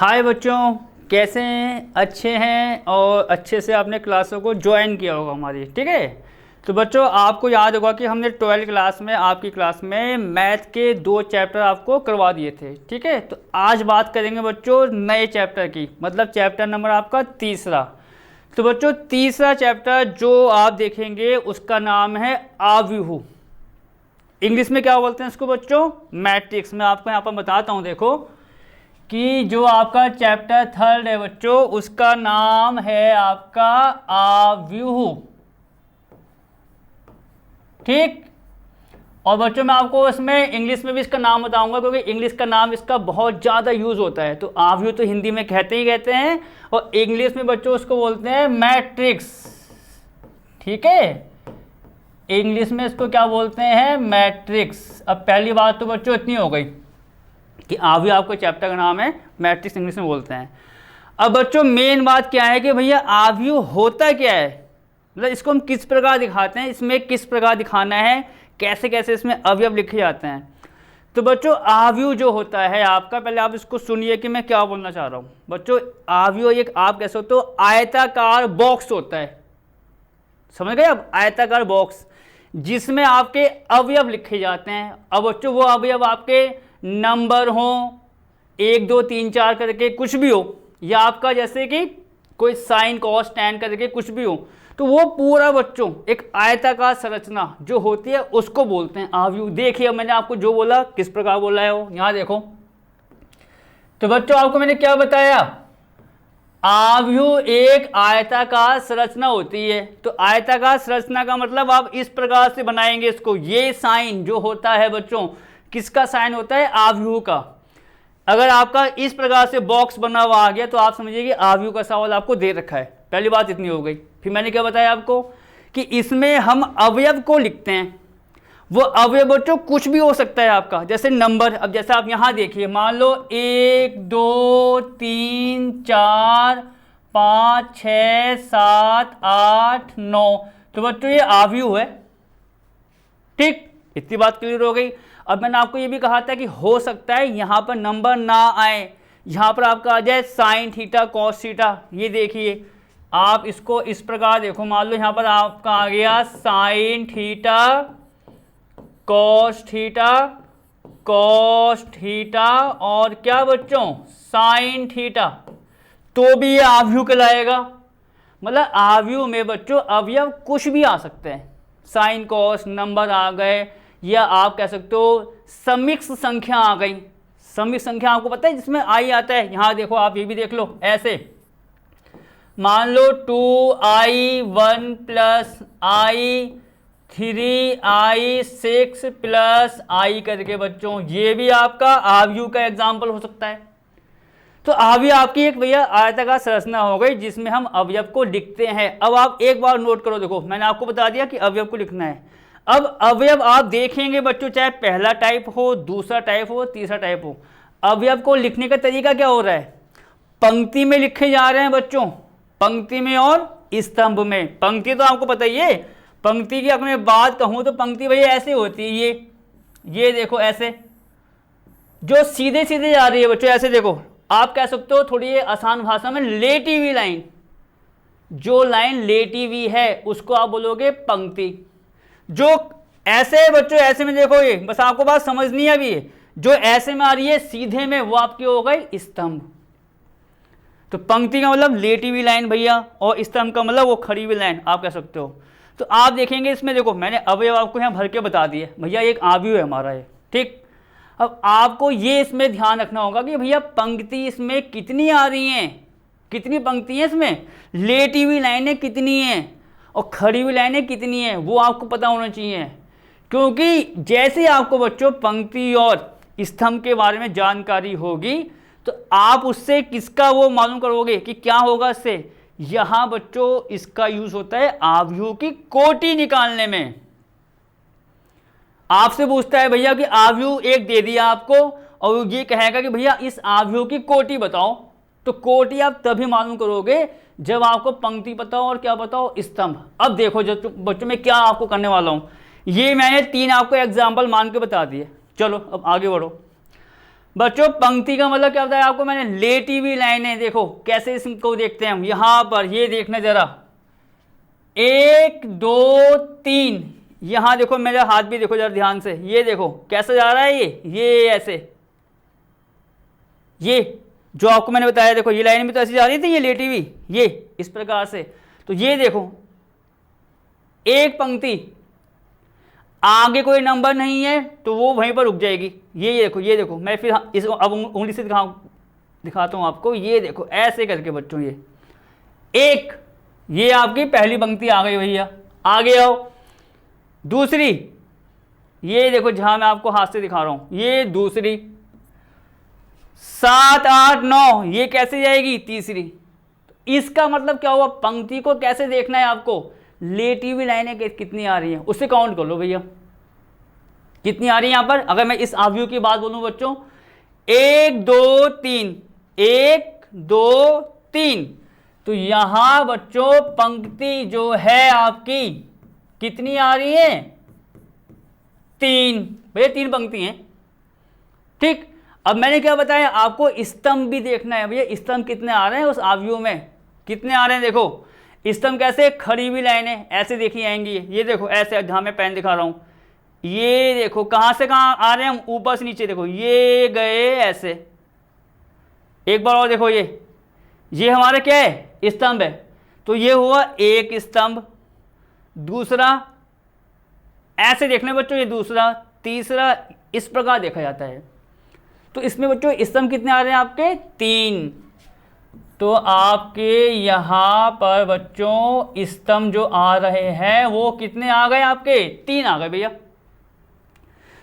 हाय बच्चों, कैसे हैं? अच्छे हैं और अच्छे से आपने क्लासों को ज्वाइन किया होगा हमारी। ठीक है, तो बच्चों आपको याद होगा कि हमने 12th क्लास में आपकी क्लास में मैथ के 2 चैप्टर आपको करवा दिए थे। ठीक है, तो आज बात करेंगे बच्चों नए चैप्टर की, मतलब चैप्टर नंबर आपका तीसरा। तो बच्चों तीसरा चैप्टर जो आप देखेंगे उसका नाम है आव्यूह। इंग्लिश में क्या बोलते हैं इसको बच्चों? मैट्रिक्स। मैं आपको यहाँ पर बताता हूँ, देखो कि जो आपका चैप्टर थर्ड है बच्चों उसका नाम है आपका आव्यूह। ठीक, और बच्चों मैं आपको इसमें इंग्लिश में भी इसका नाम बताऊंगा क्योंकि इंग्लिश का नाम इसका बहुत ज़्यादा यूज़ होता है। तो आव्यूह तो हिंदी में कहते ही कहते हैं और इंग्लिश में बच्चों उसको बोलते हैं मैट्रिक्स। ठीक है, इंग्लिश में इसको क्या बोलते हैं? मैट्रिक्स। अब पहली बात तो बच्चों इतनी हो गई कि आव्यूह आपको चैप्टर का नाम है, मैट्रिक्स इंग्लिश में बोलते हैं। अब बच्चों मेन बात क्या है कि भैया आव्यूह होता क्या है, मतलब इसको हम किस प्रकार दिखाते हैं, इसमें किस प्रकार दिखाना है, कैसे कैसे इसमें अवयव लिखे जाते हैं। तो बच्चों आव्यूह जो होता है आपका, पहले आप इसको सुनिए कि मैं क्या बोलना चाह रहा हूँ। बच्चों आव्यूह एक आप कह सकते हो आयताकार बॉक्स होता है, समझ गए? अब आयताकार बॉक्स जिसमें आपके अवयव लिखे जाते हैं। अब बच्चों वो अवयव आपके नंबर हो 1 2 3 4 करके कुछ भी हो, या आपका जैसे कि कोई साइन कॉस टैन करके कुछ भी हो, तो वो पूरा बच्चों एक आयताकार संरचना जो होती है उसको बोलते हैं आव्यूह। देखिए मैंने आपको जो बोला किस प्रकार बोला है वो यहाँ देखो। तो बच्चों आपको मैंने क्या बताया? आव्यूह एक आयताकार संरचना होती है। तो आयताकार संरचना का मतलब आप इस प्रकार से बनाएंगे इसको। ये साइन जो होता है बच्चों, किसका साइन होता है? आव्यूह का। अगर आपका इस प्रकार से बॉक्स बना हुआ आ गया तो आप समझिए कि आव्यूह का सवाल आपको दे रखा है। पहली बात इतनी हो गई। फिर मैंने क्या बताया आपको कि इसमें हम अवयव को लिखते हैं। वो अवयव बच्चों कुछ भी हो सकता है आपका, जैसे नंबर। अब जैसे आप यहाँ देखिए, मान लो 1 2 3 4 5 6 7 8 9, तो बच्चों ये आव्यूह है। ठीक, इतनी बात क्लियर हो गई। अब मैंने आपको ये भी कहा था कि हो सकता है यहाँ पर नंबर ना आए, यहाँ पर आपका आ जाए साइन थीटा कॉस थीटा। ये देखिए आप इसको इस प्रकार देखो, मान लो यहाँ पर आपका आ गया sine theta cos theta cos theta और क्या बच्चों साइन थीटा, तो भी ये आव्यूह कहलाएगा। मतलब आव्यूह में बच्चों अवयव कुछ भी आ सकते हैं, साइन कॉस नंबर आ गए, या आप कह सकते हो समिक्ष संख्या आ गई। समिक्ष संख्या आपको पता है जिसमें आई आता है, यहाँ देखो आप ये भी देख लो। ऐसे मान लो 2i 1 plus i 3i 6 plus i करके बच्चों, ये भी आपका आव्यूह का एग्जाम्पल हो सकता है। तो आव्यूह आपकी एक भैया आयताकार संरचना हो गई जिसमें हम अवयव को लिखते हैं। अब आप एक बार नोट करो, देखो मैंने आपको बता दिया कि अवयव को लिखना है। अब अवयव आप देखेंगे बच्चों, चाहे पहला टाइप हो, दूसरा टाइप हो, तीसरा टाइप हो, अवयव को लिखने का तरीका क्या हो रहा है? पंक्ति में लिखे जा रहे हैं बच्चों, पंक्ति में और स्तंभ में। पंक्ति तो आपको पता ही है, पंक्ति की अगर मैं बात कहूं तो पंक्ति भैया ऐसे होती है, ये देखो ऐसे जो सीधे सीधे जा रही है बच्चों। ऐसे देखो, आप कह सकते हो थोड़ी आसान भाषा में लेटी हुई लाइन, जो लाइन लेटी हुई है उसको आप बोलोगे पंक्ति। जो ऐसे है बच्चों, ऐसे में देखो, ये बस आपको बात समझनी है अभी, जो ऐसे में आ रही है सीधे में वो आपकी हो गई स्तंभ। तो पंक्ति का मतलब लेटी हुई लाइन भैया, और स्तंभ का मतलब वो खड़ी हुई लाइन आप कह सकते हो। तो आप देखेंगे इसमें, देखो मैंने अवयव आपको यहाँ भर के बता दिए भैया, एक आव्यूह है हमारा ये। ठीक, अब आपको ये इसमें ध्यान रखना होगा कि भैया पंक्ति इसमें कितनी आ रही हैं, कितनी पंक्ति हैं इसमें, लेटी हुई लाइनें कितनी हैं और खड़ी हुई लाइनें कितनी हैं, वो आपको पता होना चाहिए। क्योंकि जैसे आपको बच्चों पंक्ति और स्तंभ के बारे में जानकारी होगी तो आप उससे किसका वो मालूम करोगे कि क्या होगा इससे। यहाँ बच्चों इसका यूज होता है आव्यूह की कोटि निकालने में। आपसे पूछता है भैया कि आव्यूह एक दे दिया आपको और ये कहेगा कि भैया इस आव्यूह की कोटि बताओ, तो कोटि आप तभी मालूम करोगे जब आपको पंक्ति बताओ और क्या बताओ, स्तंभ। अब देखो बच्चों में क्या आपको करने वाला हूं, ये मैंने 3 आपको एग्जाम्पल मान के बता दिए। चलो अब आगे बढ़ो। बच्चों पंक्ति का मतलब क्या बताया आपको मैंने, लेटी हुई लाइनें। देखो कैसे इसको देखते हैं हम, यहां पर ये देखना जरा, 1 2 3, यहां देखो मेरा हाथ भी देखो जरा ध्यान से, ये देखो कैसे जा रहा है, ये ऐसे, ये जो आपको मैंने बताया, देखो ये लाइन भी तो ऐसी जा रही थी, ये लेटी हुई, ये इस प्रकार से। तो ये देखो एक पंक्ति, आगे कोई नंबर नहीं है तो वो वहीं पर रुक जाएगी। ये देखो, ये देखो, मैं फिर इस अब उंगली से दिखाता हूं आपको। ये देखो ऐसे करके बच्चों, ये एक, ये आपकी पहली पंक्ति आ गई भैया, आगे आओ। दूसरी, ये देखो जहां मैं आपको हाथ से दिखा रहा हूं, ये दूसरी। 7 8 9, ये कैसे जाएगी, तीसरी। इसका मतलब क्या हुआ, पंक्ति को कैसे देखना है आपको, लेटी हुई लाइनें कितनी आ रही हैं उससे काउंट कर लो भैया, कितनी आ रही है यहां पर। अगर मैं इस आव्यूह की बात बोलूं बच्चों, 1 2 3, 1 2 3, तो यहां बच्चों पंक्ति जो है आपकी कितनी आ रही है, 3। भैया 3 पंक्ति हैं, ठीक। अब मैंने क्या बताया आपको, स्तंभ भी देखना है भैया, स्तंभ कितने आ रहे हैं उस आव्यूह में, कितने आ रहे हैं। देखो स्तंभ कैसे, खड़ी हुई लाइनें ऐसे देखी आएंगी, ये देखो ऐसे, जहां मैं पेन दिखा रहा हूं, ये देखो कहां से कहां आ रहे हैं हम, ऊपर से नीचे, देखो ये गए ऐसे। एक बार और देखो, ये हमारा क्या है, स्तंभ है। तो ये हुआ एक स्तंभ, दूसरा ऐसे देखने बच्चों, ये दूसरा, तीसरा, इस प्रकार देखा जाता है। तो इसमें बच्चों स्तंभ कितने आ रहे हैं आपके, 3। तो आपके यहां पर बच्चों स्तंभ जो आ रहे हैं वो कितने आ गए आपके, 3 आ गए भैया।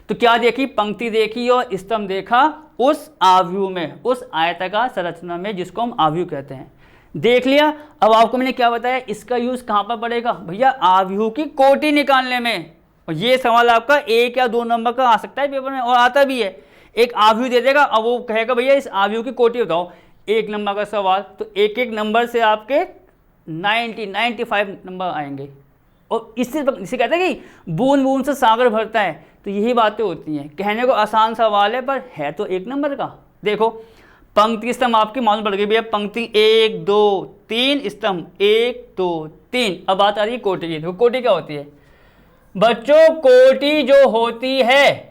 तो क्या देखी, पंक्ति देखी और स्तंभ देखा उस आव्यूह में, उस आयताकार संरचना में जिसको हम आव्यूह कहते हैं, देख लिया। अब आपको मैंने क्या बताया, इसका यूज कहां पर पड़ेगा भैया, आव्यूह की कोटि निकालने में। और ये सवाल आपका 1 या 2 नंबर का आ सकता है पेपर में, और आता भी है। एक आव्यूह दे देगा, अब वो कहेगा भैया इस आव्यूह की कोटि बताओ, 1 नंबर का सवाल, तो एक एक नंबर से आपके 95 नंबर आएंगे। और इसे कहते हैं कि बूंद बूंद से सागर भरता है, तो यही बातें होती हैं। कहने को आसान सवाल है पर है तो 1 नंबर का। देखो पंक्ति स्तंभ आपकी मालूम पड़ गई भैया, पंक्ति 1 2 3, स्तंभ 1 2 3। अब बात आ रही है कोटि की। देखो कोटि क्या होती है बच्चों, कोटि जो होती है,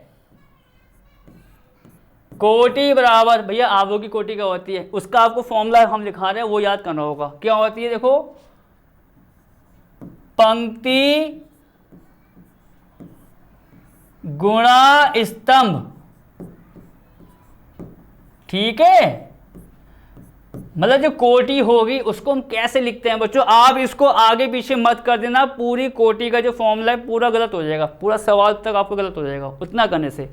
कोटि बराबर भैया आव्यूह की कोटि क्या होती है, उसका आपको फॉर्मूला हम लिखा रहे हैं वो याद करना होगा। क्या होती है, देखो पंक्ति गुणा स्तंभ, ठीक है। मतलब जो कोटि होगी उसको हम कैसे लिखते हैं बच्चों, आप इसको आगे पीछे मत कर देना, पूरी कोटि का जो फॉर्मूला है पूरा गलत हो जाएगा, पूरा सवाल तक आपको गलत हो जाएगा उतना करने से।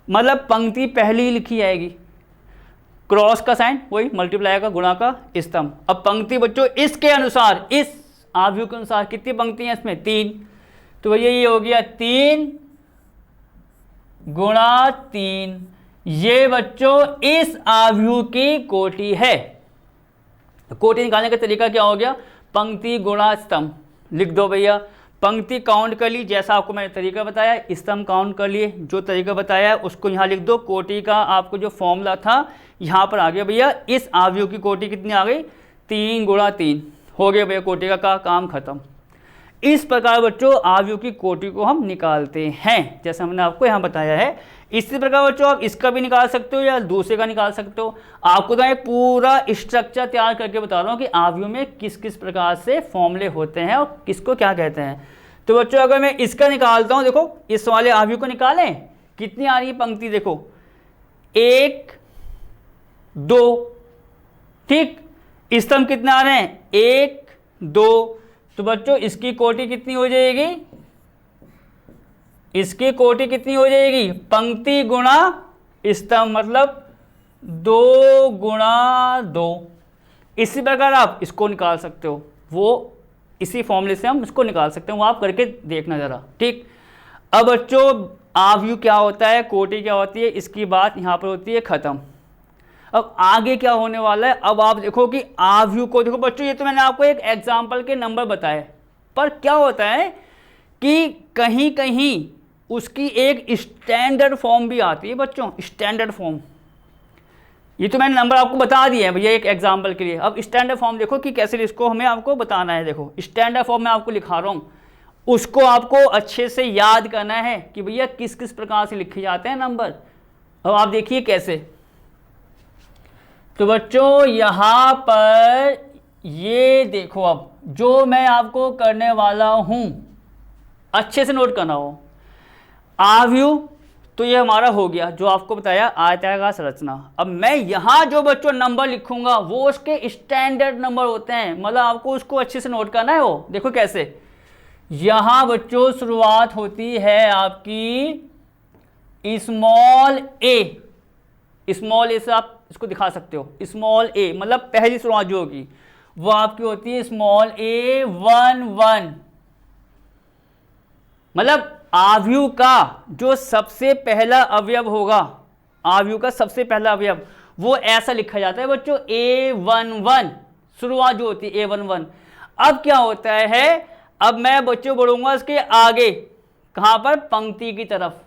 मतलब पंक्ति पहली लिखी जाएगी, क्रॉस का साइन वही मल्टीप्लाई का, गुणा का, स्तंभ। अब पंक्ति बच्चों इसके अनुसार, इस आव्यूह के अनुसार कितनी पंक्ति हैं इसमें, 3। तो भैया ये हो गया 3 गुणा 3, ये बच्चों इस आव्यूह की कोटि है। कोटि निकालने का तरीका क्या हो गया, पंक्ति गुणा स्तंभ लिख दो भैया। पंक्ति काउंट कर ली जैसा आपको मैंने तरीका बताया, स्तंभ काउंट कर लिए जो तरीका बताया उसको यहाँ लिख दो। कोटि का आपको जो फॉर्मूला था यहाँ पर आ गया भैया। इस आव्यूह की कोटि कितनी आ गई, 3 गुणा 3 हो गया भैया, कोटि का काम खत्म। इस प्रकार बच्चों आव्यूह की कोटि को हम निकालते हैं, जैसा हमने आपको यहाँ बताया है। इसी प्रकार बच्चों आप इसका भी निकाल सकते हो या दूसरे का निकाल सकते हो। आपको तो एक पूरा स्ट्रक्चर तैयार करके बता रहा हूँ कि आव्यूह में किस किस प्रकार से फॉर्मूले होते हैं और किसको क्या कहते हैं। तो बच्चों अगर मैं इसका निकालता हूँ, देखो इस वाले आव्यूह को निकालें, कितनी आ रही है पंक्ति, देखो 1 2, ठीक। स्तंभ कितने आ रहे हैं, 1 2। तो बच्चों इसकी कोटि कितनी हो जाएगी, इसकी कोटि कितनी हो जाएगी, पंक्ति गुणा स्तंभ, मतलब 2 गुणा 2। इसी प्रकार आप इसको निकाल सकते हो, वो इसी फॉर्मूले से हम इसको निकाल सकते हैं, वो आप करके देखना जरा, ठीक। अब बच्चों आव्यूह क्या होता है, कोटि क्या होती है, इसकी बात यहाँ पर होती है खत्म। अब आगे क्या होने वाला है, अब आप देखो कि आव्यूह को देखो बच्चों, ये तो मैंने आपको एक एग्जाम्पल के नंबर बताए, पर क्या होता है कि कहीं कहीं उसकी एक स्टैंडर्ड फॉर्म भी आती है बच्चों, स्टैंडर्ड फॉर्म। ये तो मैंने नंबर आपको बता दिए हैं भैया एक एग्जाम्पल के लिए। अब स्टैंडर्ड फॉर्म देखो कि कैसे इसको हमें आपको बताना है। देखो स्टैंडर्ड फॉर्म में आपको लिखा रहा हूँ, उसको आपको अच्छे से याद करना है कि भैया किस किस प्रकार से लिखे जाते हैं नंबर। अब आप देखिए कैसे। तो बच्चों यहाँ पर ये देखो, अब जो मैं आपको करने वाला हूँ अच्छे से नोट करना हो। आव्यूह तो ये हमारा हो गया, जो आपको बताया आयताकार संरचना। अब मैं यहाँ जो बच्चों नंबर लिखूंगा वो उसके स्टैंडर्ड नंबर होते हैं, मतलब आपको उसको अच्छे से नोट करना है। वो देखो कैसे, यहाँ बच्चों शुरुआत होती है आपकी स्मॉल ए। स्मॉल ए से आप इसको दिखा सकते हो, स्मॉल ए मतलब पहली शुरुआत जो होगी वो आपकी होती है स्मॉल ए 1 1। मतलब आव्यूह का जो सबसे पहला अवयव होगा, आव्यूह का सबसे पहला अवयव वो ऐसा लिखा जाता है बच्चों A11, शुरुआत जो होती है A11। अब क्या होता है, अब मैं बच्चों बढ़ूंगा इसके आगे, कहां पर, पंक्ति की तरफ।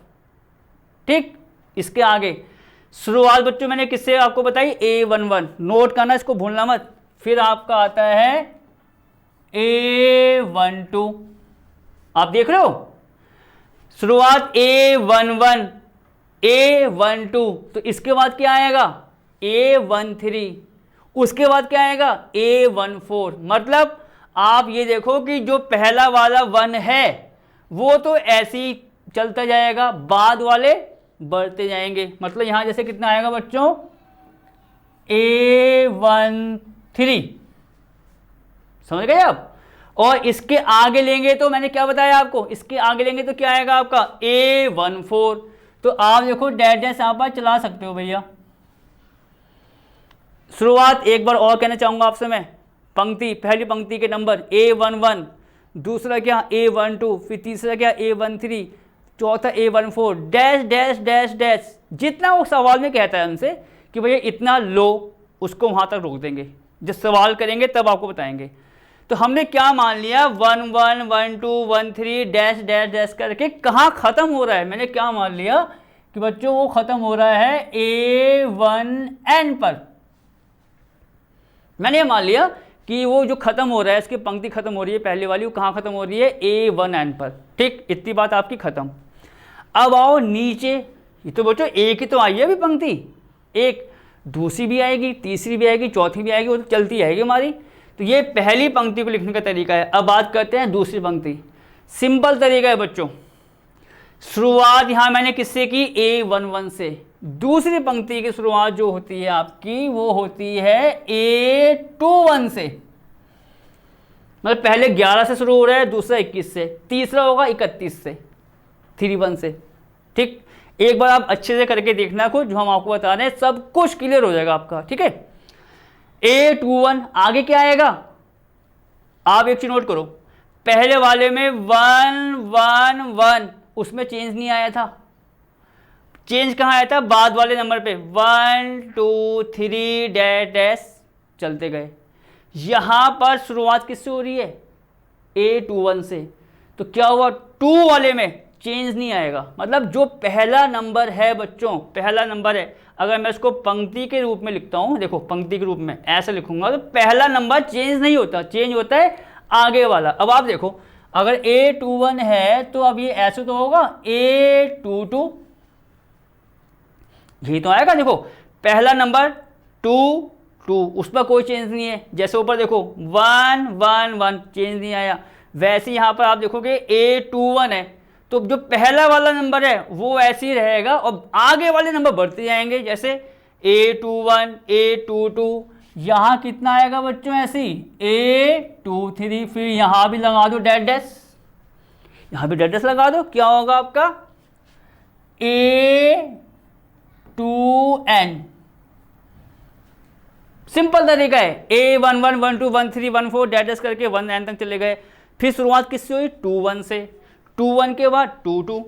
ठीक, इसके आगे शुरुआत बच्चों मैंने किससे आपको बताई, A11। नोट करना, इसको भूलना मत। फिर आपका आता है A12, आप देख रहे हो शुरुआत A11 A12। तो इसके बाद क्या आएगा A13, उसके बाद क्या आएगा A14। मतलब आप ये देखो कि जो पहला वाला 1 है वो तो ऐसे ही चलता जाएगा, बाद वाले बढ़ते जाएंगे। मतलब यहां जैसे कितना आएगा बच्चों A13, समझ गए आप। और इसके आगे लेंगे तो मैंने क्या बताया आपको, इसके आगे लेंगे तो क्या आएगा आपका A14। तो आप देखो डैश डैश यहाँ पर चला सकते हो भैया। शुरुआत एक बार और कहना चाहूंगा आपसे मैं, पंक्ति, पहली पंक्ति के नंबर A11, दूसरा क्या A12, फिर तीसरा क्या A13, चौथा A14, dash dash dash dash. जितना वो सवाल में कहता है हमसे कि भैया इतना लो, उसको वहां तक रोक देंगे। जब सवाल करेंगे तब आपको बताएंगे। तो हमने क्या मान लिया 1 1 1 2 1 3 डैश डैश डैश करके कहाँ खत्म हो रहा है, मैंने क्या मान लिया कि बच्चों वो खत्म हो रहा है A1N पर। मैंने ये मान लिया कि वो जो खत्म हो रहा है, इसकी पंक्ति खत्म हो रही है पहले वाली, वो कहाँ खत्म हो रही है A1N पर। ठीक, इतनी बात आपकी खत्म। अब आओ नीचे, ये तो बच्चों एक ही तो आई है अभी पंक्ति, एक दूसरी भी आएगी, तीसरी भी आएगी, चौथी भी आएगी, वो तो चलती आएगी हमारी। तो ये पहली पंक्ति को लिखने का तरीका है। अब बात करते हैं दूसरी पंक्ति। सिंपल तरीका है बच्चों, शुरुआत यहां मैंने किससे की A11 से। दूसरी पंक्ति की शुरुआत जो होती है आपकी वो होती है A21 से। मतलब पहले 11 से शुरू हो रहा है, दूसरा 21 से, तीसरा होगा 31 से, 31 से। ठीक, एक बार आप अच्छे से करके देखना खुद, जो हम आपको बता रहे हैं सब कुछ क्लियर हो जाएगा आपका। ठीक है, A21 आगे क्या आएगा, आप एक चीज नोट करो, पहले वाले में 1 1 1 उसमें चेंज नहीं आया था। चेंज कहाँ आया था, बाद वाले नंबर पे 1 2 3 डैश डैश चलते गए। यहां पर शुरुआत किससे हो रही है A21 से। तो क्या हुआ 2 वाले में चेंज नहीं आएगा। मतलब जो पहला नंबर है बच्चों, पहला नंबर है, अगर मैं इसको पंक्ति के रूप में लिखता हूं, देखो पंक्ति के रूप में ऐसा लिखूंगा तो पहला नंबर चेंज नहीं होता, चेंज होता है आगे वाला। अब आप देखो अगर A21 है तो अब ये ऐसे तो होगा A22, यही तो आएगा। देखो पहला नंबर 2 2 उस पर कोई चेंज नहीं है, जैसे ऊपर देखो 1 1 1 चेंज नहीं आया, वैसे यहां पर आप देखोगे A21 है तो जो पहला वाला नंबर है वो ऐसे ही रहेगा और आगे वाले नंबर बढ़ते जाएंगे, जैसे A21 A22, यहाँ कितना आएगा बच्चों ऐसे ही A23, फिर यहाँ भी लगा दो डैश डैश, यहाँ भी डैश डैश लगा दो, क्या होगा आपका A2N। सिंपल तरीका है, A11 12 13 14 डैश डैश करके 1N तक चले गए। फिर शुरुआत किससे हुई 21 से, 21 के बाद 22,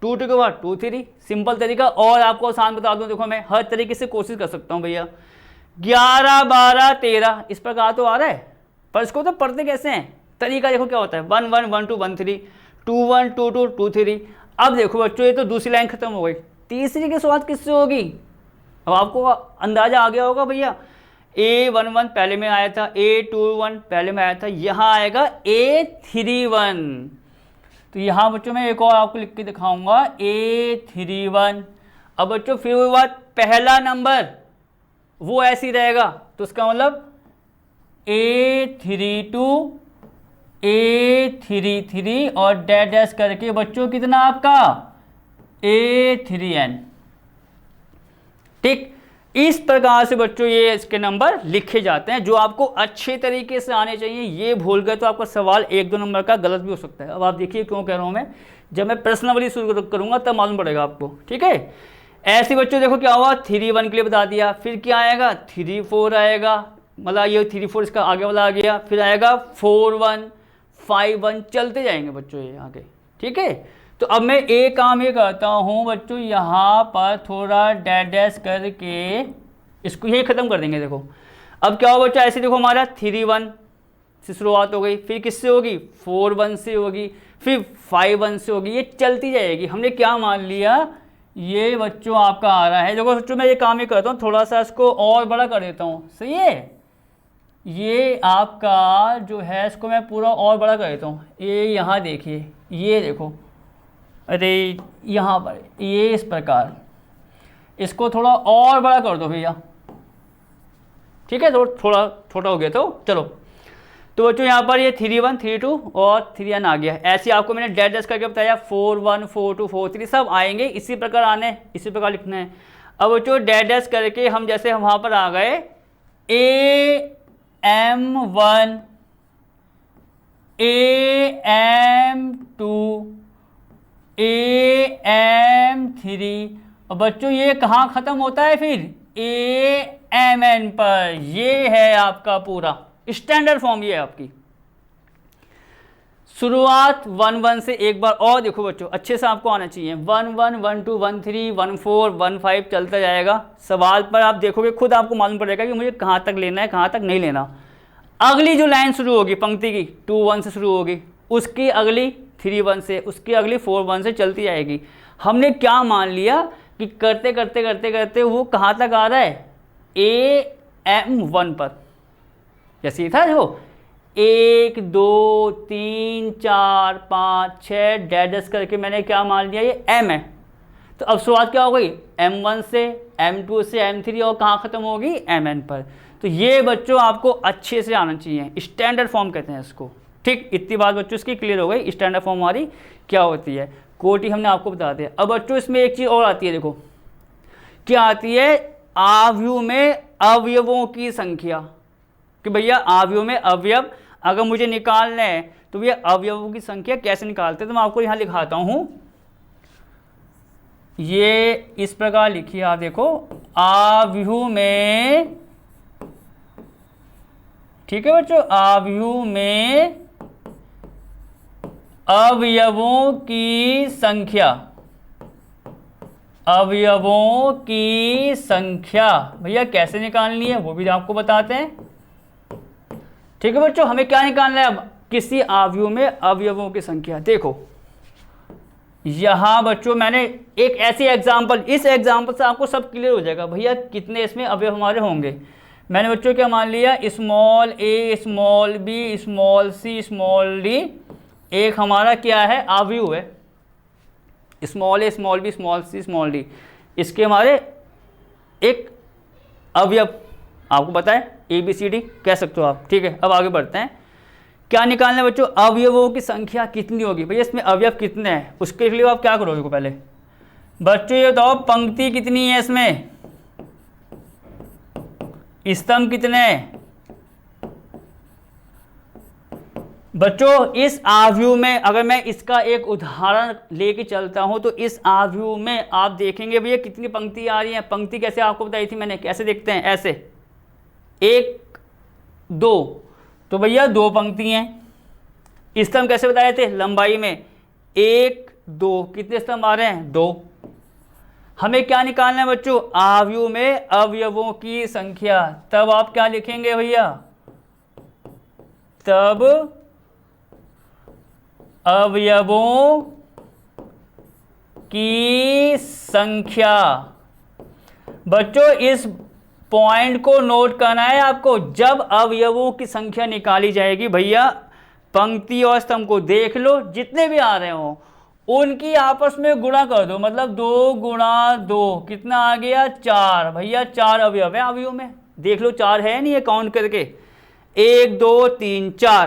22 के बाद 23। सिंपल तरीका। और आपको आसान बता दूं, देखो मैं हर तरीके से कोशिश कर सकता हूं भैया, 11 12 13 इस प्रकार तो आ रहा है, पर इसको तो पढ़ते कैसे हैं, तरीका देखो क्या होता है 1 1 1 2 1 3 2 1 2 2 2 3। अब देखो बच्चों ये तो दूसरी लाइन खत्म हो गई, तीसरी की शुरुआत किससे होगी अब आपको अंदाजा आ गया होगा भैया, A11 पहले में आया था, A21 पहले में आया था, यहाँ आएगा A31। तो यहाँ बच्चों मैं एक और आपको लिख के दिखाऊंगा, A31। अब बच्चों फिर वो बात, पहला नंबर वो ऐसे ही रहेगा, तो उसका मतलब A32, A33 और डैश डैश करके बच्चों कितना आपका A3n। ठीक, इस प्रकार से बच्चों ये इसके नंबर लिखे जाते हैं, जो आपको अच्छे तरीके से आने चाहिए। ये भूल गए तो आपका सवाल 1-2 नंबर का गलत भी हो सकता है। अब आप देखिए क्यों कह रहा हूँ मैं, जब मैं प्रश्नावली शुरू करूँगा तब मालूम पड़ेगा आपको। ठीक है, ऐसे बच्चों देखो क्या हुआ, 3-1 के लिए बता दिया, फिर क्या आएगा 3-4 आएगा, मतलब ये 3-4 इसका आगे वाला आ गया, फिर आएगा 4-1, 5-1, चलते जाएंगे बच्चों ये आगे। ठीक है, तो अब मैं एक काम ये करता हूँ बच्चों, यहाँ पर थोड़ा डैश डैश करके इसको ये ख़त्म कर देंगे। देखो अब क्या होगा बच्चों, ऐसे देखो हमारा 3-1 से शुरुआत हो गई, फिर किससे होगी 4-1 से होगी, फिर 5-1 से होगी, ये चलती जाएगी। हमने क्या मान लिया, ये बच्चों आपका आ रहा है। देखो बच्चों मैं ये काम ये करता हूँ, थोड़ा सा इसको और बड़ा कर देता हूँ, सही है। ये आपका जो है इसको मैं पूरा और बड़ा कर देता हूँ। ये यहाँ देखिए, ये देखो, अरे यहाँ पर ये इस प्रकार, इसको थोड़ा और बड़ा कर दो भैया। ठीक है, तो थोड़ा छोटा हो गया तो चलो। तो बच्चों यहाँ पर ये 3-1, 3-2 और 3n आ गया। ऐसे आपको मैंने डैश डैश करके बताया, 4-1, 4-2, 4-3 सब आएंगे, इसी प्रकार आने, इसी प्रकार लिखना है। अब बच्चों डैश डैश करके हम जैसे हम वहाँ पर आ गए, AM1, AM2, AM3, और बच्चों ये कहाँ ख़त्म होता है फिर AMN पर। ये है आपका पूरा स्टैंडर्ड फॉर्म, ये है आपकी शुरुआत 1-1 से। एक बार और देखो बच्चों, अच्छे से आपको आना चाहिए, 1-1, 1-2, 1-3, 1-4, 1-5 चलता जाएगा। सवाल पर आप देखोगे खुद आपको मालूम पड़ेगा कि मुझे कहाँ तक लेना है, कहाँ तक नहीं लेना। अगली जो लाइन शुरू होगी पंक्ति की 2-1 से शुरू होगी, उसकी अगली 3-1 से, उसकी अगली 4-1 से चलती जाएगी। हमने क्या मान लिया कि करते करते करते करते वो कहाँ तक आ रहा है, AM1 पर। जैसे ये था देखो 1, 2, 3, 4, 5, 6 डैश करके मैंने क्या मान लिया, ये M है। तो अब शुरुआत क्या हो गई, M1 से, M2 से, M3 और कहाँ ख़त्म होगी MN पर। तो ये बच्चों आपको अच्छे से आना चाहिए, स्टैंडर्ड फॉर्म कहते हैं इसको। ठीक, इतनी बात बच्चों इसकी क्लियर हो गई, स्टैंडर्ड फॉर्म हमारी क्या होती है, कोटि हमने आपको बता दिया। अब बच्चों इसमें एक चीज़ और आती है, देखो क्या आती है, आव्यूह में अवयवों की संख्या। कि भैया आव्यूह में अवयव अगर मुझे निकालना है तो भैया अवयवों की संख्या कैसे निकालते हैं, तो मैं आपको यहाँ लिखाता हूँ। ये इस प्रकार लिखिए आप, देखो आव्यूह में, ठीक है बच्चों, आव्यूह में अवयवों की संख्या, अवयवों की संख्या भैया कैसे निकालनी है वो भी आपको बताते हैं। ठीक है बच्चों, हमें क्या निकालना है अब, किसी आव्यूह में अवयवों की संख्या। देखो यहाँ बच्चों मैंने एक ऐसी एग्जांपल, इस एग्जांपल से आपको सब क्लियर हो जाएगा भैया कितने इसमें अवयव हमारे होंगे। मैंने बच्चों क्या मान लिया, small a, small b, small c, small d, एक हमारा क्या है आव्यूह है, small a, small b, small c, small d, इसके हमारे एक अवयव आपको पता है ABCD कह सकते हो आप। ठीक है, अब आगे बढ़ते हैं, क्या निकालना है बच्चों, अवयवों की संख्या कितनी होगी। भैया इसमें अवयव कितने हैं, उसके लिए आप क्या करोगे, पहले बच्चों ये बताओ पंक्ति कितनी है, इसमें स्तंभ कितने हैं। बच्चों इस आव्यूह में अगर मैं इसका एक उदाहरण लेके चलता हूं तो इस आव्यूह में आप देखेंगे भैया कितनी पंक्ति आ रही है। पंक्ति कैसे आपको बताई थी मैंने, कैसे देखते हैं, ऐसे 1, 2, तो भैया 2 पंक्ति हैं। स्तंभ कैसे बताए थे, लंबाई में 1, 2, कितने स्तंभ आ रहे हैं, 2। हमें क्या निकालना है बच्चों, आव्यूह में अवयवों की संख्या। तब आप क्या लिखेंगे भैया, तब अवयवों की संख्या। बच्चों इस पॉइंट को नोट करना है आपको। जब अवयवों की संख्या निकाली जाएगी भैया, पंक्ति और स्तंभ को देख लो, जितने भी आ रहे हो उनकी आपस में गुणा कर दो। मतलब 2 गुणा 2 कितना आ गया? 4। भैया 4 अवयव है, अवयव में देख लो 4 है नहीं है, काउंट करके 1 2 3 4।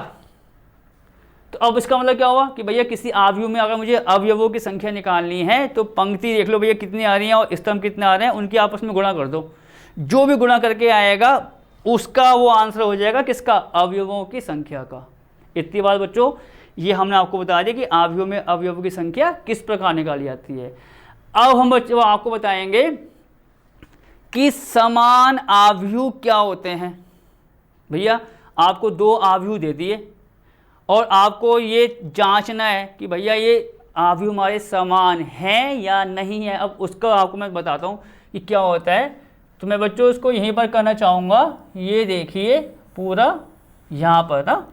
तो अब इसका मतलब क्या हुआ कि भैया किसी अवयव में अगर मुझे अवयवों की संख्या निकालनी है तो पंक्ति देख लो भैया कितनी आ रही है और स्तंभ कितने आ रहे हैं, उनकी आपस में गुणा कर दो। जो भी गुणा करके आएगा उसका वो आंसर हो जाएगा किसका? अवयवों की संख्या का। इतनी बात बच्चों ये हमने आपको बता दिया कि अवयव में अवयवों की संख्या किस प्रकार निकाली जाती है। अब हम बच्चों आपको बताएंगे कि समान अवयव क्या होते हैं। भैया आपको 2 अवयव दे दिए और आपको ये जांचना है कि भैया ये अवयव हमारे समान हैं या नहीं है। अब उसका आपको मैं बताता हूँ कि क्या होता है। तो मैं बच्चों इसको यहीं पर करना चाहूँगा। ये देखिए पूरा यहाँ पर ना,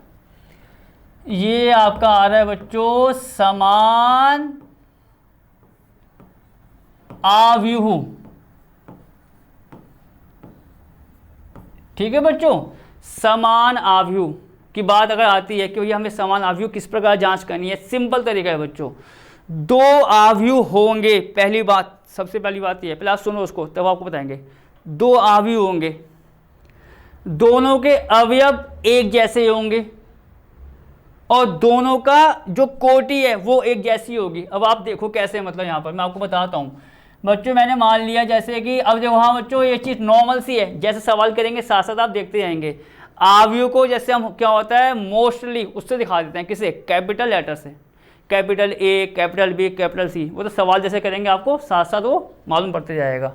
ये आपका आ रहा है बच्चों समान अवयव। ठीक है बच्चों, समान अवयव की बात अगर आती है कि भैया हमें समान अवयव किस प्रकार जांच करनी है, सिंपल तरीका है बच्चों। 2 अवयव होंगे, पहली बात, सबसे पहली बात ये है, पहले आप सुनो उसको तब आपको बताएंगे। 2 अवयव होंगे, दोनों के अवयव एक जैसे होंगे और दोनों का जो कोटि है वो एक जैसी होगी। अब आप देखो कैसे, मतलब यहाँ पर मैं आपको बताता हूँ बच्चों। मैंने मान लिया जैसे कि अब देखो, हाँ बच्चों ये चीज़ नॉर्मल सी है, जैसे सवाल करेंगे साथ साथ आप देखते जाएंगे। अवयव को जैसे हम क्या होता है मोस्टली उससे दिखा देते हैं, किसे? कैपिटल लेटर से, capital A, capital B, capital C. वो तो सवाल जैसे करेंगे आपको साथ साथ वो मालूम पड़ते जाएगा।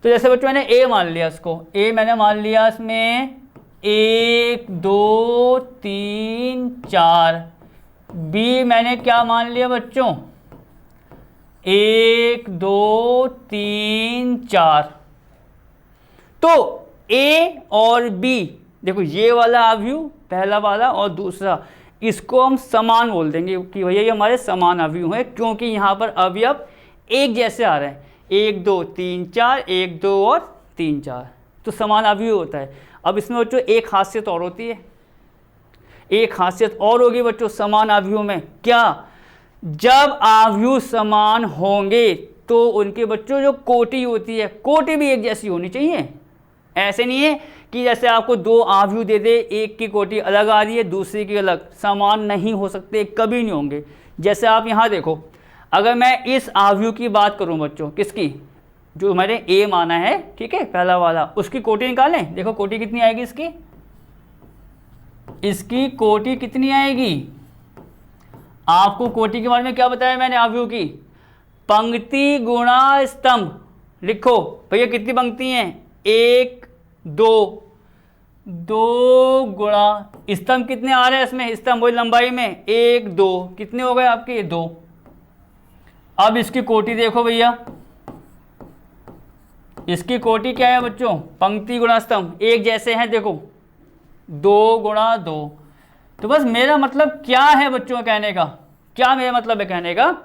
तो जैसे बच्चों मैंने ए मान लिया, इसको ए मैंने मान लिया, इसमें 1 2 3 4। बी मैंने क्या मान लिया बच्चों? 1 2 3 4। तो ए और बी देखो, ये वाला अवयव पहला वाला और दूसरा, इसको हम समान बोल देंगे कि भैया ये हमारे समान अवयव हैं, क्योंकि यहाँ पर अवयव एक जैसे आ रहे हैं। 1 2 3 4, 1 2 और 3 4, तो समान अवयव होता है। अब इसमें बच्चों एक खासियत और होती है, एक खासियत और होगी बच्चों समान अवयव में। क्या? जब अवयव समान होंगे तो उनके बच्चों जो कोटि होती है, कोटि भी एक जैसी होनी चाहिए। ऐसे नहीं है कि जैसे आपको 2 अवयव दे दे, एक की कोटि अलग आ रही है दूसरे की अलग, समान नहीं हो सकते, कभी नहीं होंगे। जैसे आप यहाँ देखो, अगर मैं इस अवयव की बात करूँ बच्चों, किसकी? जो मैंने ए माना है, ठीक है, पहला वाला, उसकी कोटि निकालें। देखो कोटि कितनी आएगी इसकी? इसकी कोटि कितनी आएगी? आपको कोटि के बारे में क्या बताया मैंने अवयव की? पंक्ति गुणा स्तंभ। लिखो भैया कितनी पंक्ति हैं? 1 2 गुणा स्तंभ कितने आ रहे हैं इसमें? स्तंभ वही लंबाई में 1 2, कितने हो गए आपके? 2। अब इसकी कोटि देखो भैया, इसकी कोटि क्या है बच्चों? पंक्ति गुणा स्तंभ एक जैसे हैं, देखो 2 गुणा 2। तो बस मेरा मतलब क्या है बच्चों कहने का, क्या मेरा मतलब है कहने का,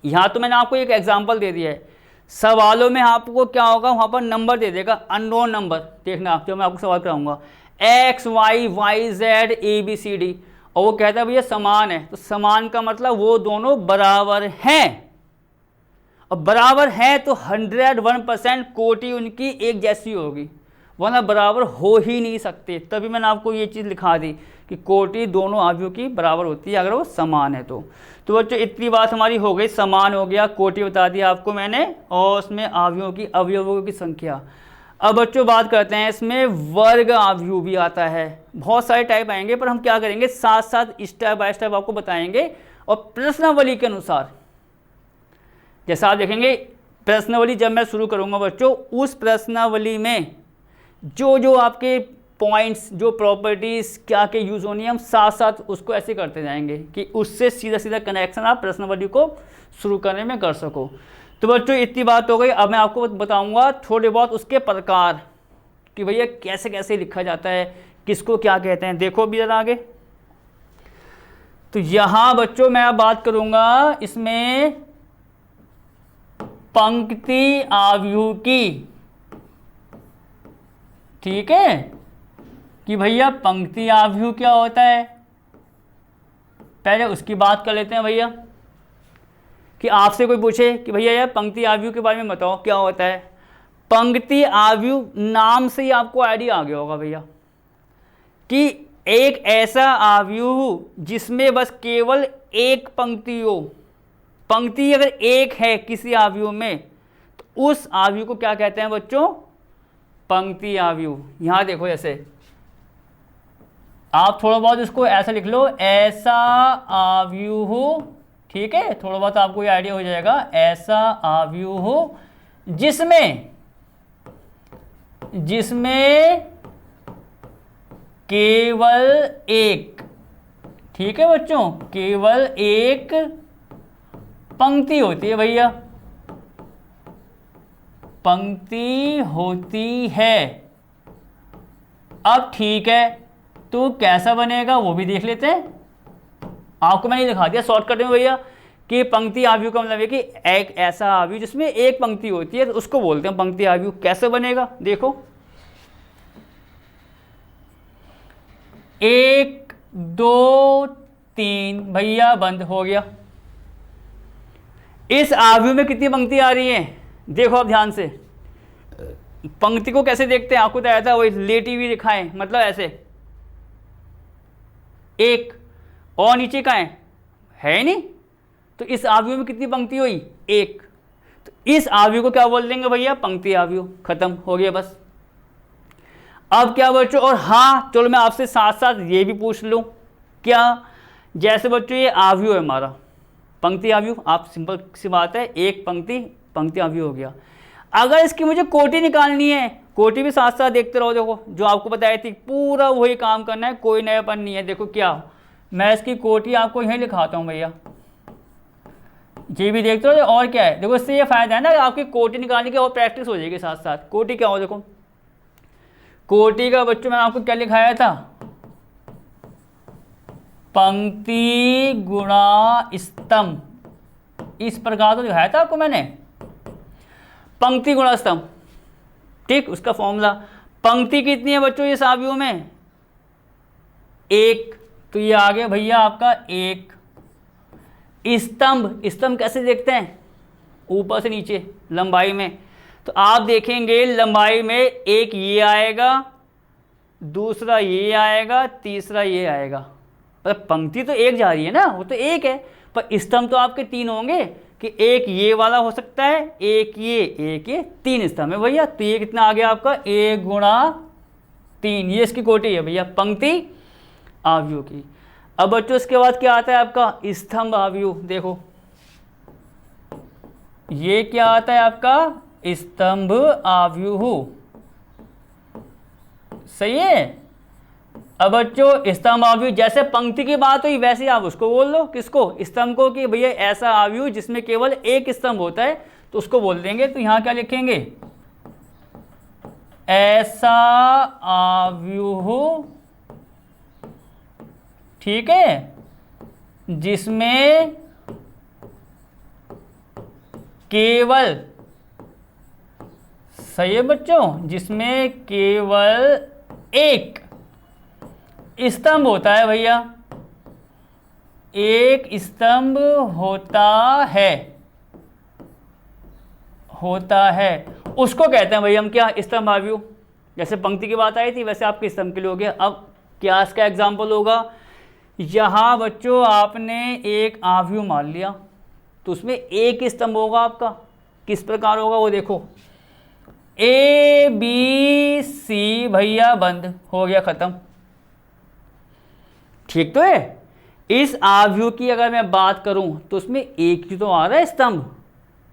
यहाँ तो मैंने आपको एक एग्जांपल दे दिया है। सवालों में आपको क्या होगा, वहाँ पर नंबर दे देगा, अननोन नंबर। देखना आप, जो मैं आपको सवाल कराऊंगा x y y z a b c d, और वो कहता है भैया समान है, तो समान का मतलब वो दोनों बराबर हैं, और बराबर है तो 101% कोटि उनकी एक जैसी होगी, वरना बराबर हो ही नहीं सकते। तभी मैंने आपको ये चीज़ लिखा दी कि कोटि दोनों अवयवों की बराबर होती है अगर वो समान है तो। तो बच्चों इतनी बात हमारी हो गई, समान हो गया, कोटि बता दिया आपको मैंने, और उसमें अवयवों की संख्या। अब बच्चों बात करते हैं, इसमें वर्ग अवयव भी आता है। बहुत सारे टाइप आएंगे, पर हम क्या करेंगे साथ साथ स्टेप बाय स्टेप आपको बताएंगे, और प्रश्नावली के अनुसार। जैसा आप देखेंगे प्रश्नावली जब मैं शुरू करूंगा बच्चों, उस प्रश्नावली में जो जो आपके पॉइंट्स, जो प्रॉपर्टीज़ क्या के यूज़ होनी है, हम साथ साथ उसको ऐसे करते जाएंगे कि उससे सीधा सीधा कनेक्शन आप प्रश्नावली को शुरू करने में कर सको। तो बच्चों इतनी बात हो गई। अब मैं आपको बताऊंगा थोड़े बहुत उसके प्रकार कि भैया कैसे कैसे लिखा जाता है, किसको क्या कहते हैं। देखो भी जरा आगे, तो यहाँ बच्चों मैं अब बात करूँगा इसमें पंक्ति अवयव की। ठीक है, कि भैया पंक्ति आव्यूह क्या होता है, पहले उसकी बात कर लेते हैं भैया। कि आपसे कोई पूछे कि भैया यार पंक्ति आव्यूह के बारे में बताओ क्या होता है। पंक्ति आव्यूह नाम से ही आपको आइडिया आ गया होगा भैया कि एक ऐसा आव्यूह जिसमें बस केवल एक पंक्ति हो। पंक्ति अगर एक है किसी आव्यूह में तो उस आव्यूह को क्या कहते हैं बच्चों, पंक्ति आव्यूह। यहां देखो, जैसे आप थोड़ा बहुत इसको ऐसा लिख लो, ऐसा आव्यूह, ठीक है, थोड़ा बहुत आपको ये आइडिया हो जाएगा। ऐसा आव्यूह जिसमें केवल एक, ठीक है बच्चों, केवल एक पंक्ति होती है भैया, पंक्ति होती है। अब ठीक है, तो कैसा बनेगा वो भी देख लेते हैं। आपको मैंने दिखा दिया शॉर्टकट में भैया कि पंक्ति आव्यूह का मतलब है कि एक ऐसा आव्यूह जिसमें एक पंक्ति होती है, तो उसको बोलते हैं पंक्ति आव्यूह। कैसे बनेगा देखो, 1 2 3 भैया बंद हो गया। इस आव्यूह में कितनी पंक्ति आ रही है देखो आप ध्यान से। पंक्ति को कैसे देखते हैं, आपको बताया था वही लेटी हुई दिखाएं, मतलब ऐसे एक, और नीचे का है ही नहीं, तो इस आव्यूह में कितनी पंक्ति हुई, एक। तो इस आव्यूह को क्या बोल देंगे भैया, पंक्ति आव्यूह। खत्म हो गया बस। अब क्या बच्चों, और हाँ चलो मैं आपसे साथ साथ ये भी पूछ लूँ, क्या, जैसे बच्चों ये आव्यूह है हमारा, पंक्ति आव्यूह, आप सिंपल सी बात है, एक पंक्ति, पंक्ति आव्यूह हो गया। अगर इसकी मुझे कोटि निकालनी है, कोटि भी साथ साथ देखते रहो। देखो जो आपको बताया थी पूरा वही काम करना है, कोई नयापन नहीं है। देखो क्या, मैं इसकी कोटि आपको यहीं लिखाता हूँ भैया, ये भी देखते रहो। और क्या है देखो, इससे ये फायदा है ना, आपकी कोटि निकालने की और प्रैक्टिस हो जाएगी साथ साथ। कोटि क्या हो, देखो कोटि का बच्चों मैंने आपको क्या लिखाया था, पंक्ति गुणा स्तंभ, इस प्रकार तो दिखाया था आपको मैंने, पंक्ति गुणा स्तंभ, ठीक। उसका फॉर्मूला, पंक्ति कितनी है बच्चों इस आव्यूह में, एक, तो ये आ गया भैया आपका एक। स्तंभ, स्तंभ कैसे देखते हैं, ऊपर से नीचे लंबाई में, तो आप देखेंगे लंबाई में एक ये आएगा, दूसरा ये आएगा, तीसरा ये आएगा। मतलब पंक्ति तो एक जा रही है ना, वो तो एक है, पर स्तंभ तो आपके 3 होंगे, कि एक ये वाला हो सकता है, एक ये 3 स्तंभ है भैया। तो ये कितना आ गया आपका, 1 गुणा 3, ये इसकी कोटि है भैया पंक्ति आव्यूह की। अब बच्चों इसके बाद क्या आता है आपका, स्तंभ आव्यूह। देखो ये क्या आता है आपका, स्तंभ आव्यूह, सही है। अब बच्चों स्तंभ आव्यूह, जैसे पंक्ति की बात हुई वैसे आप उसको बोल लो, किसको, स्तंभ को, कि भैया ऐसा आव्यूह जिसमें केवल एक स्तंभ होता है, तो उसको बोल देंगे। तो यहां क्या लिखेंगे, ऐसा आव्यूह, ठीक है, जिसमें केवल, सही है बच्चों, जिसमें केवल एक स्तंभ होता है भैया, एक स्तंभ होता है, उसको कहते हैं भैया हम क्या, स्तंभ आव्यूह। जैसे पंक्ति की बात आई थी वैसे आपके स्तंभ के लिए हो गया। अब क्या इसका एग्जाम्पल होगा, यहाँ बच्चों आपने एक आव्यूह मान लिया, तो उसमें एक स्तंभ होगा आपका, किस प्रकार होगा वो देखो, ABC भैया बंद हो गया, खत्म, ठीक तो है। इस आव्यूह की अगर मैं बात करूं तो उसमें एक ही तो आ रहा है स्तंभ।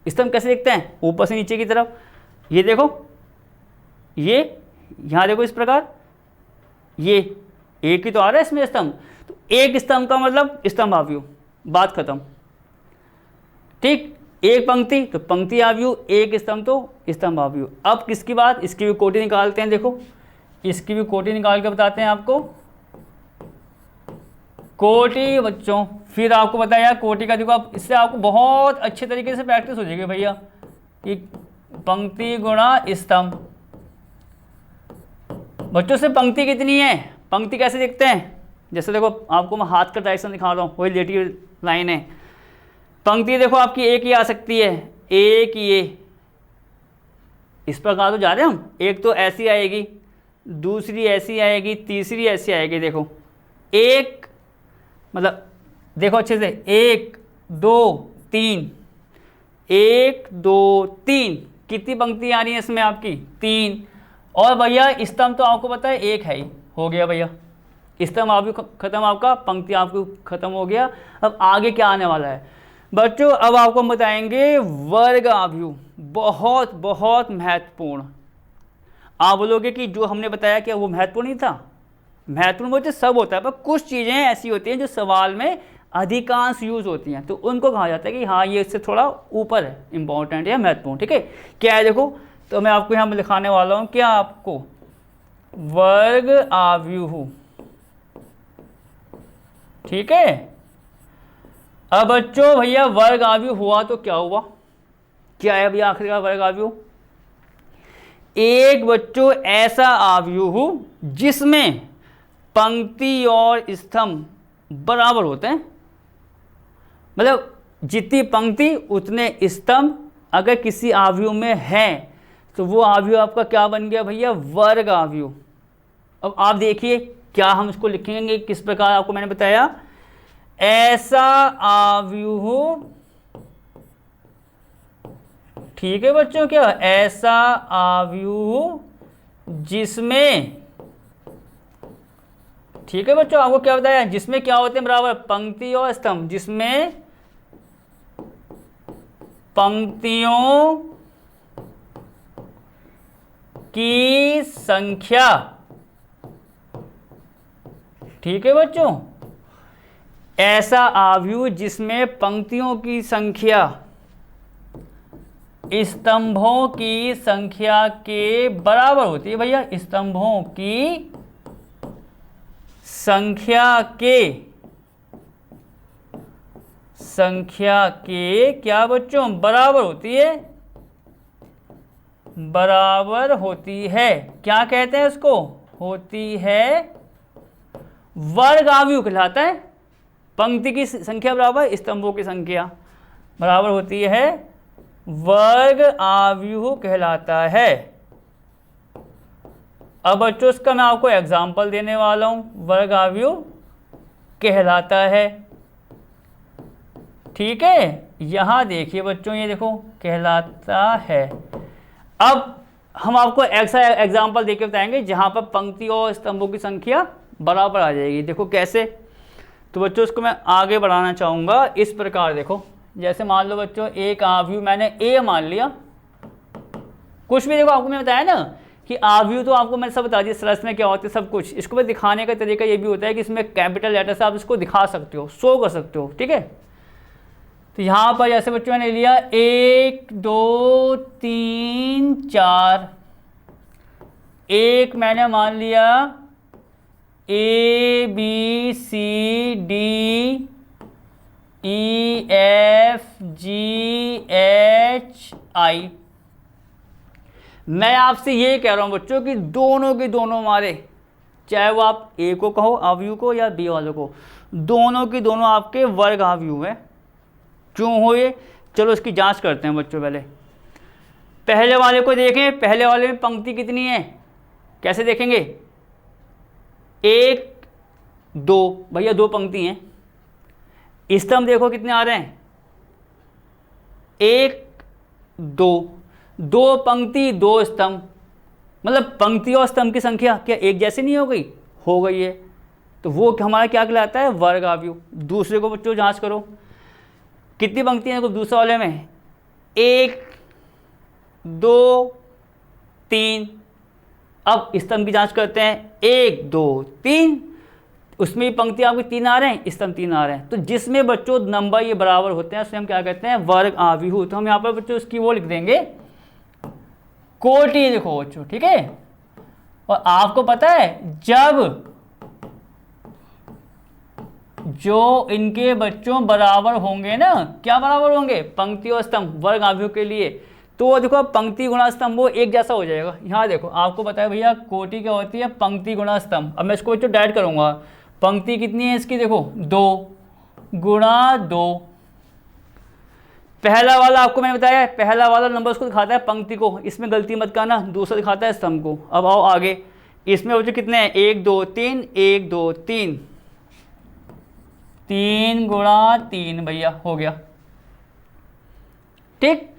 स्तंभ कैसे देखते हैं, ऊपर से नीचे की तरफ, ये देखो, ये यहां देखो इस प्रकार, ये एक ही तो आ रहा है इसमें स्तंभ, तो एक स्तंभ का मतलब स्तंभ आव्यूह, बात खत्म, ठीक। एक पंक्ति तो पंक्ति आव्यूह, एक स्तंभ तो स्तंभ आव्यूह। अब किसकी बात, इसकी भी कोटि निकालते हैं। देखो इसकी भी कोटि निकाल के बताते हैं आपको। कोटि बच्चों, फिर आपको बताया कोटि का, देखो आप इससे आपको बहुत अच्छे तरीके से प्रैक्टिस हो जाएगी भैया, कि पंक्ति गुणा स्तंभ, बच्चों से पंक्ति कितनी है, पंक्ति कैसे दिखते हैं, जैसे देखो आपको मैं हाथ का डायरेक्शन दिखा रहा हूँ, वही लेटी लाइन है। पंक्ति देखो आपकी एक ही आ सकती है, एक ये इस प्रकार तो जा रहे हैं हम, एक तो ऐसी आएगी, दूसरी ऐसी आएगी, तीसरी ऐसी आएगी। देखो एक मतलब देखो अच्छे से, 1 2 3, 1 2 3, कितनी पंक्ति आ रही है इसमें आपकी, 3। और भैया स्तंभ तो आपको पता है एक है ही, हो गया भैया, स्तंभ आपको खत्म, आपका पंक्ति आपको खत्म हो गया। अब आगे क्या आने वाला है बच्चों, अब आपको हम बताएंगे वर्ग आव्यूह, बहुत बहुत महत्वपूर्ण। आप बोलोगे कि जो हमने बताया क्या वो महत्वपूर्ण नहीं था, महत्वपूर्ण वो तो सब होता है, पर कुछ चीज़ें ऐसी होती हैं जो सवाल में अधिकांश यूज होती हैं, तो उनको कहा जाता है कि हाँ ये इससे थोड़ा ऊपर है, इंपॉर्टेंट या महत्वपूर्ण। ठीक है, क्या है देखो, तो मैं आपको यहाँ लिखाने वाला हूँ क्या, आपको वर्ग आव्यूह। ठीक है, अब बच्चों भैया वर्ग आव्यूह हुआ तो क्या हुआ, क्या है भैया आखिर का वर्ग आव्यूह, एक बच्चों ऐसा आव्यूह जिसमें पंक्ति और स्तंभ बराबर होते हैं, मतलब जितनी पंक्ति उतने स्तंभ अगर किसी आव्यूह में है तो वो आव्यूह आपका क्या बन गया भैया, वर्ग आव्यूह। अब आप देखिए क्या हम इसको लिखेंगे किस प्रकार, आपको मैंने बताया, ऐसा आव्यूह, ठीक है बच्चों, क्या ऐसा आव्यूह जिसमें, ठीक है बच्चों, आपको क्या बताया, जिसमें क्या होते हैं बराबर, पंक्ति और स्तंभ, जिसमें पंक्तियों की संख्या, ठीक है बच्चों, ऐसा आव्यूह जिसमें पंक्तियों की संख्या स्तंभों की संख्या के बराबर होती है भैया, स्तंभों की संख्या के क्या बच्चों, बराबर होती है, बराबर होती है, क्या कहते हैं उसको, होती है, वर्ग आव्यूह कहलाता है। पंक्ति की संख्या बराबर स्तंभों की संख्या बराबर होती है, वर्ग आव्यूह कहलाता है। अब बच्चों इसका मैं आपको एग्जाम्पल देने वाला हूं, वर्ग आव्यूह कहलाता है। ठीक है, यहां देखिए बच्चों, ये देखो कहलाता है। अब हम आपको ऐसा एग्जाम्पल देके बताएंगे जहां पर पंक्ति और स्तंभों की संख्या बराबर आ जाएगी। देखो कैसे, तो बच्चों इसको मैं आगे बढ़ाना चाहूँगा इस प्रकार। देखो जैसे मान लो बच्चों एक आव्यूह मैंने ए मान लिया, कुछ भी देखो आपको मैंने बताया ना कि आव्यूह तो आपको मैंने सब बता दिया, सरस में क्या होता है सब कुछ। इसको मैं दिखाने का तरीका ये भी होता है कि इसमें कैपिटल लेटर से आप इसको दिखा सकते हो, शो कर सकते हो। ठीक है, तो यहाँ पर जैसे बच्चों मैंने लिया 1 2 3 4, एक मैंने मान लिया A B C D E F G H I। मैं आपसे ये कह रहा हूँ बच्चों कि दोनों के दोनों हमारे, चाहे वो आप ए को कहो आव्यूह को या बी वालों को, दोनों की दोनों आपके वर्ग आव्यूह है। क्यों हो ये, चलो इसकी जांच करते हैं बच्चों। पहले वाले को देखें, पहले वाले में पंक्ति कितनी है, कैसे देखेंगे, 1 2 भैया 2 पंक्ति हैं। स्तंभ देखो कितने आ रहे हैं, 1 2, 2 पंक्ति 2 स्तंभ, मतलब पंक्ति और स्तंभ की संख्या क्या एक जैसी नहीं हो गई, हो गई है, तो वो हमारा क्या कहलाता है, वर्ग आव्यूह। दूसरे को बच्चों जांच करो, कितनी पंक्ति हैं दूसरे वाले में, 1 2 3। अब स्तंभ की जांच करते हैं, 1 2 3, उसमें पंक्ति आपकी 3 आ रहे हैं, स्तंभ 3 आ रहे हैं, तो जिसमें बच्चों नंबर ये बराबर होते हैं उसे हम क्या कहते हैं, वर्ग आव्यूह। तो हम यहाँ पर बच्चों उसकी वो लिख देंगे कोटि, देखो बच्चों। ठीक है, और आपको पता है जब जो इनके बच्चों बराबर होंगे ना, क्या बराबर होंगे, पंक्ति और स्तंभ वर्ग आव्यूह के लिए, तो वो देखो पंक्ति गुणा स्तंभ वो एक जैसा हो जाएगा। यहाँ देखो आपको बताया भैया कोटि क्या होती है, पंक्ति गुणा स्तंभ। अब मैं इसको बच्चों डायरेक्ट करूँगा, पंक्ति कितनी है इसकी, देखो 2 गुणा 2। पहला वाला आपको मैंने बताया है, पहला वाला नंबर उसको दिखाता है पंक्ति को, इसमें गलती मत करना, दूसरा दिखाता है स्तंभ को। अब आओ आगे, इसमें बच्चों कितने हैं, 1 2 3 1 2 3, 3 गुणा 3 भैया हो गया, ठीक।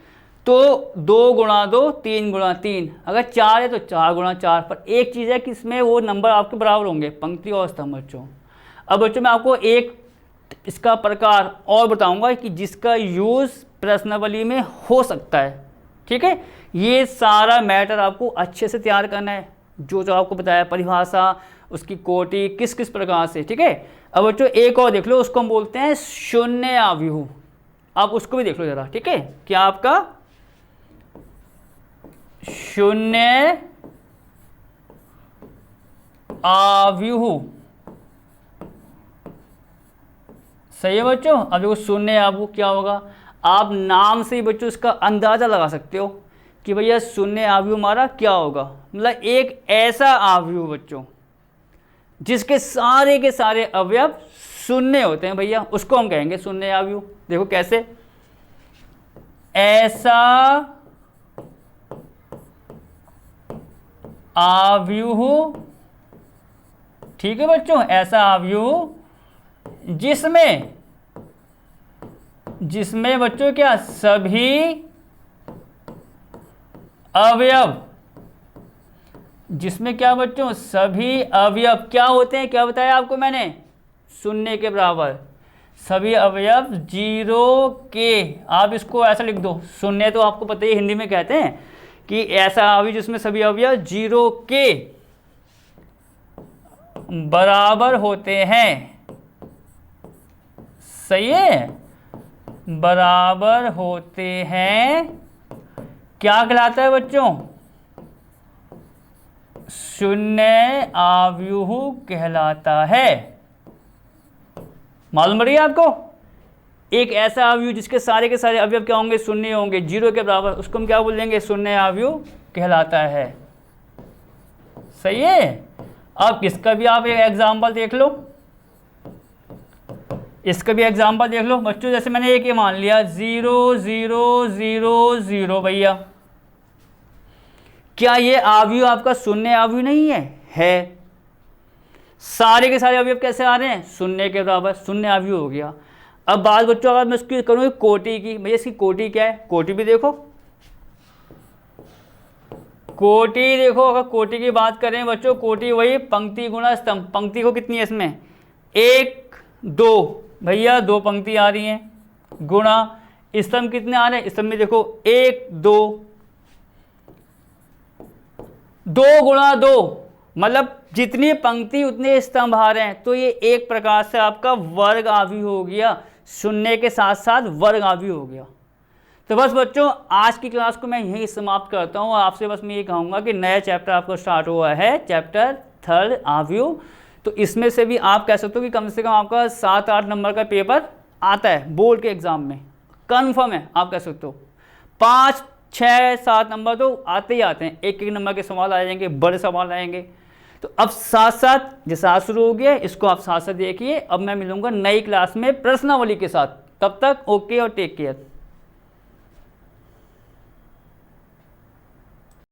तो 2 गुणा 2 3 गुणा 3, अगर 4 है तो 4 गुणा 4। पर एक चीज़ है कि इसमें वो नंबर आपके बराबर होंगे, पंक्ति और स्तंभ बच्चों। अब बच्चों मैं आपको एक इसका प्रकार और बताऊंगा कि जिसका यूज़ प्रश्नावली में हो सकता है, ठीक है। ये सारा मैटर आपको अच्छे से तैयार करना है, जो जो आपको बताया परिभाषा, उसकी कोटि किस किस प्रकार से, ठीक है। अब बच्चों एक और देख लो, उसको हम बोलते हैं शून्य आव्यूह। आप उसको भी देख लो जरा, ठीक है। क्या आपका शून्य आव्यूह, सही है बच्चों। अब देखो शून्य आव्यूह क्या होगा, आप नाम से ही बच्चों इसका अंदाजा लगा सकते हो कि भैया शून्य आव्यूह हमारा क्या होगा। मतलब एक ऐसा आव्यूह बच्चों जिसके सारे के सारे अवयव शून्य होते हैं भैया, उसको हम कहेंगे शून्य आव्यूह। देखो कैसे, ऐसा आव्यूह, ठीक है बच्चों, ऐसा आव्यूह जिसमें बच्चों क्या सभी अवयव, जिसमें क्या बच्चों सभी अवयव क्या होते हैं, क्या बताया आपको मैंने, शून्य के बराबर, सभी अवयव 0 के। आप इसको ऐसा लिख दो, शून्य तो आपको पता ही हिंदी में कहते हैं कि ऐसा अवयव जिसमें सभी अवयव 0 के बराबर होते हैं, सही है, बराबर होते हैं, क्या कहलाता है बच्चों, शून्य आव्यूह कहलाता है। मालूम पड़ गया आपको, एक ऐसा आव्यूह जिसके सारे के सारे अवयव क्या होंगे, शून्य होंगे, 0 के बराबर, उसको हम क्या बोल देंगे, शून्य आव्यूह कहलाता है, सही है। अब इसका भी आप एक एग्जाम्पल देख लो, इसका भी एग्जाम्पल देख लो बच्चों। जैसे मैंने एक ये मान लिया 0 0 0 0 भैया, क्या ये आव्यूह आपका शून्य आव्यूह नहीं है? है। सारे के सारे अवयव कैसे आ रहे हैं, शून्य के बराबर, शून्य आव्यूह हो गया। अब बात बच्चों अगर मैं इसकी करूँ कोटि की, भैया इसकी कोटि क्या है, कोटि भी देखो, कोटि देखो, अगर कोटि की बात करें बच्चों, कोटि वही पंक्ति गुणा स्तंभ। पंक्ति को कितनी है इसमें, 1 2 भैया, 2 पंक्ति आ रही हैं, गुणा स्तंभ कितने आ रहे हैं, स्तंभ में देखो 1 2, 2 गुणा 2 मतलब जितनी पंक्ति उतने स्तंभ आ रहे हैं, तो ये एक प्रकार से आपका वर्ग आव्यूह हो गया, शून्य के साथ साथ वर्ग आव्यूह हो गया। तो बस बच्चों आज की क्लास को मैं यहीं समाप्त करता हूँ। आपसे बस मैं ये कहूँगा कि नया चैप्टर आपका स्टार्ट हुआ है, चैप्टर 3 आव्यूह। तो इसमें से भी आप कह सकते हो कि कम से कम आपका 7-8 नंबर का पेपर आता है बोर्ड के एग्ज़ाम में, कन्फर्म है, आप कह सकते हो। 5 6 7 नंबर तो आते ही आते हैं, एक एक नंबर के सवाल आ जाएंगे, बड़े सवाल आएंगे। तो अब साथ साथ जैसा आज शुरू हो गया, इसको आप साथ साथ देखिए। अब मैं मिलूंगा नई क्लास में प्रश्नावली के साथ, तब तक ओके और टेक केयर।